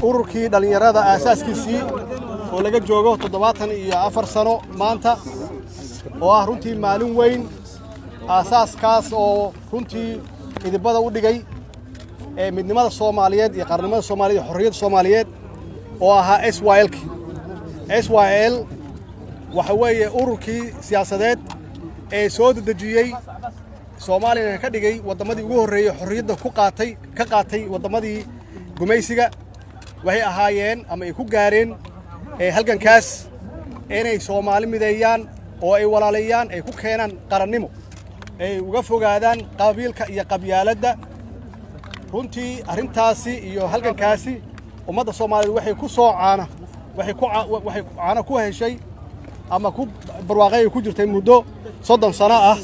ururkii dhalinyarada aasaaskiisii oo laga joogo 74 sano maanta oo ah runtii maalin weyn aasaaskaas oo runtii midibada u dhigay midnimada Soomaaliyeed iyo qarnimada Soomaaliyeed xorriyadda Soomaaliyeed oo ahaa SYL waxa weeye ururkii siyaasadeed ee soo dedejiyay Soomaaliya ka dhigay wadamadii ugu horeeyay xorriyadda ka qaatay wadamadii gumaysiga waxay ahaayeen ama ay ku gaareen halgankaas inay Soomaali mideeyaan oo ay walaalayaan ay ku keenan qarannimo ay uga fogaadaan qabiilka iyo qabyaaladda runtii arintaasi iyo halgankaasi ummadda Soomaaliyeed waxay ku soo caana ku heshay ama ku barwaaqay ku jirtay muddo 30 sano ah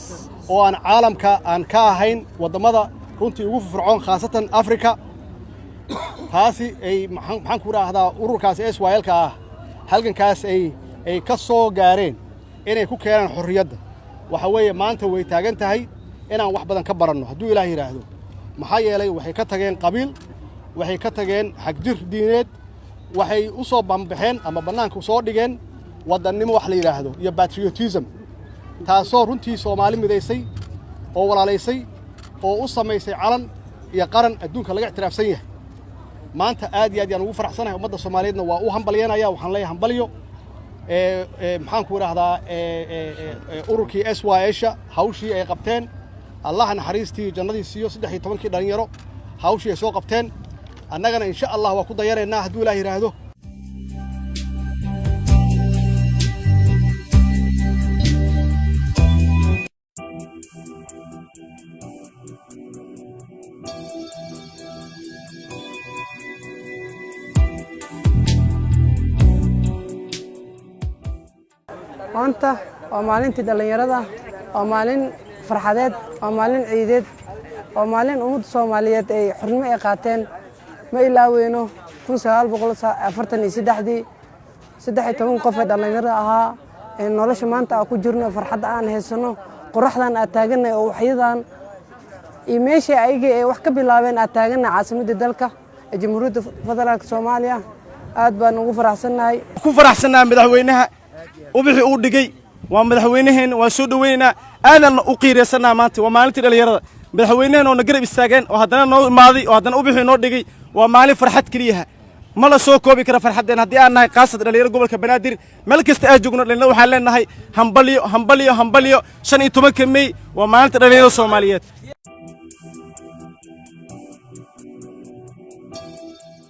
oo aan caalamka aan ka ahayn wadamada runtii ugu fircoon khaasatan Afrika taasi ay maxaan ku raahdaa ururkaas SYL-ka ah halgankaas ay ka soo gaareen inay ku keenan xorriyadda waxa weeye maanta way taagan tahay inaan wax badan ka baranno hadduu Ilaahay yiraahdo maxaa yeelay waxay ka tageen qabiil waxay ka tageen xagjir diineed waxay u soo bambaxeen ama banaanka soo dhigeen wadannimo wax la yiraahdo iyo patriotism taasoo runtii Soomaali mideysay oo walaalaysay oo u samaysay calan iyo qaran adduunka laga ictiraafsan yahay maanta aad iyo aad aan ugu faraxsanahay ummadda Soomaaliyeedna waa u hambalyeynaya waxaan leeyahay hambalyo maxaan ku raahdaa ururkii SYL hawshii ay qabteen Allah naxariistii jannadii siiyo 13 dhalinyaro hawshii ay soo qabteen annagana insha Allah waa ku dayareynaa hadduu Ilaahay yiraahdo maanta waa maalintii dhalinyarada waa maalin farxadeed waa maalin ciideed waa maalin ummadda Soomaaliyeed ay xurmo ay qaateen ma ilaaweyno 1943 13 qof ee dhalinyaro ahaa ee nolosha maanta aan ku jirno farxad aan heysano qoraxdan aan taaganay oo waxyadan iyo meeshii ayaga ay wax ka bilaabeen aan taaganay caasimadda dalka ee Jamhuuriyadda Federaalka Soomaaliya aad baan ugu faraxsanahay madaxweynaha وبحي أودجي ومدحوينهن وسودوينا أنا أقيرسنا مانتي ومالتي اليرد مدحوينهن ونقرب الساقين وهذا نو ماضي وهذا أبحي نودجي ومالي فرحت كريها ملا سوكو بكرة فرحتنا هدي أنا قاصد اليرد قبل كبنادر ملك استأجرنا لأنه حلنا هاي همبليو شن يتمكن مي ومالتي اليرد الصوماليات